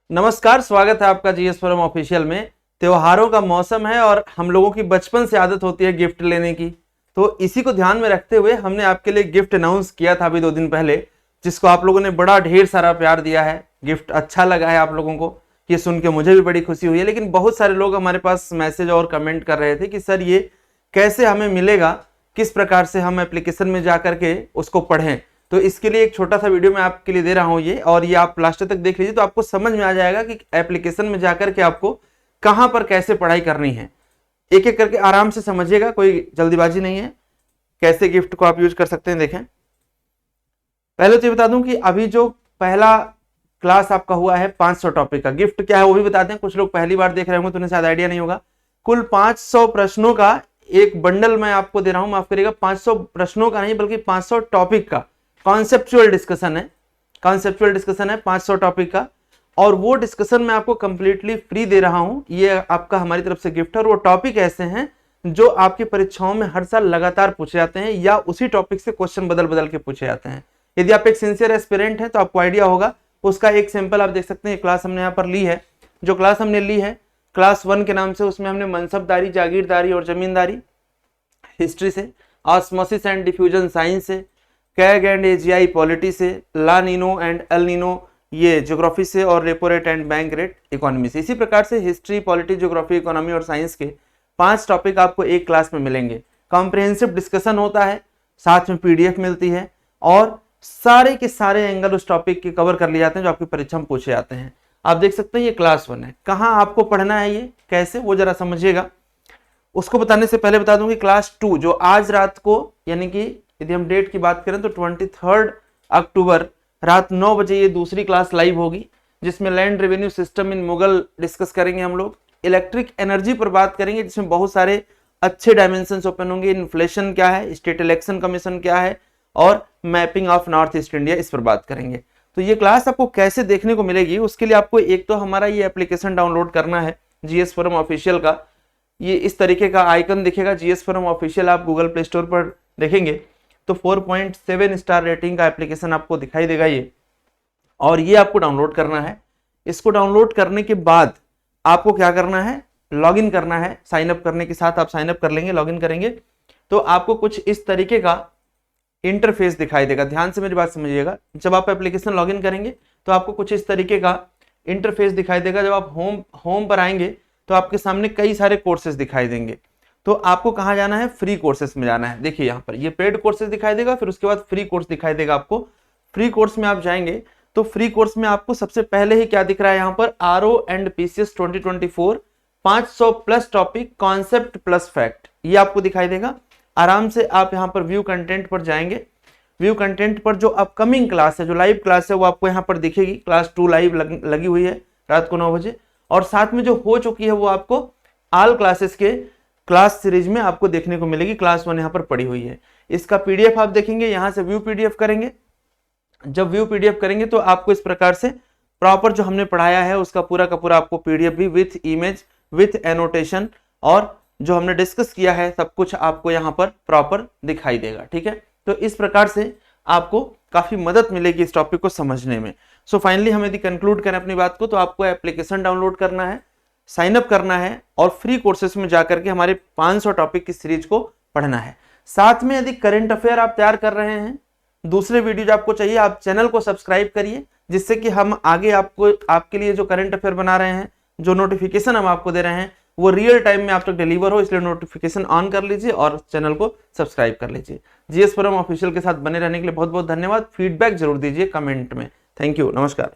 नमस्कार, स्वागत है आपका जीएस फोरम ऑफिशियल में। त्योहारों का मौसम है और हम लोगों की बचपन से आदत होती है गिफ्ट लेने की, तो इसी को ध्यान में रखते हुए हमने आपके लिए गिफ्ट अनाउंस किया था अभी 2 दिन पहले, जिसको आप लोगों ने बड़ा ढेर सारा प्यार दिया है। गिफ्ट अच्छा लगा है आप लोगों को, ये सुन के मुझे भी बड़ी खुशी हुई है। लेकिन बहुत सारे लोग हमारे पास मैसेज और कमेंट कर रहे थे कि सर ये कैसे हमें मिलेगा, किस प्रकार से हम एप्लीकेशन में जा करके उसको पढ़ें। तो इसके लिए एक छोटा सा वीडियो मैं आपके लिए दे रहा हूं ये, और ये आप लास्ट तक देख लीजिए तो आपको समझ में आ जाएगा कि एप्लीकेशन में जाकर के आपको कहां पर कैसे पढ़ाई करनी है। एक एक करके आराम से समझिएगा, कोई जल्दीबाजी नहीं है। कैसे गिफ्ट को आप यूज कर सकते हैं देखें। पहले तो ये बता दूं कि अभी जो पहला क्लास आपका हुआ है 500 टॉपिक का, गिफ्ट क्या है वो भी बता दें। कुछ लोग पहली बार देख रहे होंगे तो उन्हें शायद आइडिया नहीं होगा। कुल 500 प्रश्नों का एक बंडल मैं आपको दे रहा हूं, माफ करिएगा, 500 प्रश्नों का नहीं बल्कि 500 टॉपिक का कॉन्सेप्चुअल डिस्कशन है। कॉन्सेप्चुअल डिस्कशन है 500 टॉपिक का, और वो डिस्कशन मैं आपको कंप्लीटली फ्री दे रहा हूं। ये आपका हमारी तरफ से गिफ्ट है। और वो टॉपिक ऐसे हैं जो आपकी परीक्षाओं में हर साल लगातार पूछे जाते हैं, या उसी टॉपिक से क्वेश्चन बदल बदल के पूछे जाते हैं। यदि आप एक सिंसियर एस्पिरेंट हैं तो आपको आइडिया होगा। उसका एक सैंपल आप देख सकते हैं। क्लास हमने यहाँ पर ली है। जो क्लास हमने ली है क्लास 1 के नाम से, उसमें हमने मनसबदारी, जागीरदारी और जमींदारी हिस्ट्री से, ऑस्मोसिस एंड डिफ्यूजन साइंस से, कैग एंड एजीआई पॉलिटी से, ला नीनो एंड एल नीनो ये ज्योग्राफी से, और repo rate and bank rate economy से। इसी प्रकार से हिस्ट्री, पॉलिटी, ज्योग्राफी, इकोनॉमी और साइंस के 5 टॉपिक आपको एक क्लास में मिलेंगे। कॉम्प्रिहेंसिव डिस्कशन होता है, साथ में पीडीएफ मिलती है, और सारे के सारे एंगल उस टॉपिक के कवर कर लिए जाते हैं जो आपकी परीक्षा में पूछे जाते हैं। आप देख सकते हैं ये क्लास 1 है। कहाँ आपको पढ़ना है, ये कैसे, वो जरा समझिएगा। उसको बताने से पहले बता दूं कि क्लास 2 जो आज रात को, यानी कि यदि हम डेट की बात करें तो 23 अक्टूबर रात 9 बजे ये दूसरी क्लास लाइव होगी, जिसमें land revenue system in Mughal discuss करेंगे हम लोग। इलेक्ट्रिक एनर्जी पर बात करेंगे, जिसमें बहुत सारे अच्छे डायमेंशन ओपन होंगे। इन्फ्लेशन क्या है, स्टेट इलेक्शन कमीशन क्या है, और mapping of north east India, इस पर बात करेंगे। तो ये क्लास आपको कैसे देखने को मिलेगी, उसके लिए आपको एक तो हमारा ये एप्लीकेशन डाउनलोड करना है जीएस फोरम ऑफिशियल का। ये इस तरीके का आइकन दिखेगा, जीएस फोरम ऑफिशियल। आप गूगल प्ले स्टोर पर देखेंगे तो 4.7 स्टार रेटिंग का एप्लीकेशन आपको दिखाई देगा ये, और ये आपको डाउनलोड करना है। इसको डाउनलोड करने के बाद आपको क्या करना है, लॉगिन करना है। साइन अप करने के साथ आप साइन अप कर लेंगे, लॉगिन करेंगे तो आपको कुछ इस तरीके का इंटरफेस दिखाई देगा। ध्यान से मेरी बात समझिएगा। जब आप एप्लीकेशन लॉगिन करेंगे तो आपको कुछ इस तरीके का इंटरफेस दिखाई देगा। जब आप होम पर आएंगे तो आपके सामने कई सारे कोर्सेज दिखाई देंगे। तो आपको कहाँ जाना है, फ्री कोर्सेज में जाना है। देखिए यहाँ पर ये पेड कोर्सेज दिखाई देगा, फिर उसके बाद फ्री कोर्स दिखाई देगा आपको। फ्री कोर्स में आप जाएंगे तो फ्री कोर्स में आपको सबसे पहले ही क्या दिख रहा है, यहाँ पर RO and PCS 2024 500 plus topic concept plus fact, ये आपको दिखाई देगा। आराम से आप यहाँ पर व्यू कंटेंट पर जाएंगे। व्यू कंटेंट पर जो अपकमिंग क्लास है, जो लाइव क्लास है, वो आपको यहाँ पर दिखेगी। क्लास 2 लाइव लगी हुई है रात को 9 बजे, और साथ में जो हो चुकी है वो आपको ऑल क्लासेस के क्लास सीरीज में आपको देखने को मिलेगी। क्लास 1 यहाँ पर पड़ी हुई है। इसका पीडीएफ आप देखेंगे, यहाँ से व्यू पीडीएफ करेंगे। जब व्यू पीडीएफ करेंगे तो आपको इस प्रकार से प्रॉपर जो हमने पढ़ाया है उसका पूरा का पूरा आपको पीडीएफ भी विथ इमेज, विथ एनोटेशन, और जो हमने डिस्कस किया है सब कुछ आपको यहाँ पर प्रॉपर दिखाई देगा। ठीक है, तो इस प्रकार से आपको काफी मदद मिलेगी इस टॉपिक को समझने में। सो फाइनली हम यदि कंक्लूड करें अपनी बात को, तो आपको एप्लीकेशन डाउनलोड करना है, साइन अप करना है, और फ्री कोर्सेज में जाकर के हमारे 500 टॉपिक की सीरीज को पढ़ना है। साथ में यदि करंट अफेयर आप तैयार कर रहे हैं, दूसरे वीडियो जो आपको चाहिए, आप चैनल को सब्सक्राइब करिए, जिससे कि हम आगे आपको आपके लिए जो करंट अफेयर बना रहे हैं, जो नोटिफिकेशन हम आपको दे रहे हैं, वो रियल टाइम में आप तक डिलीवर हो। इसलिए नोटिफिकेशन ऑन कर लीजिए और चैनल को सब्सक्राइब कर लीजिए। जीएस फोरम ऑफिशियल के साथ बने रहने के लिए बहुत बहुत धन्यवाद। फीडबैक जरूर दीजिए कमेंट में। थैंक यू, नमस्कार।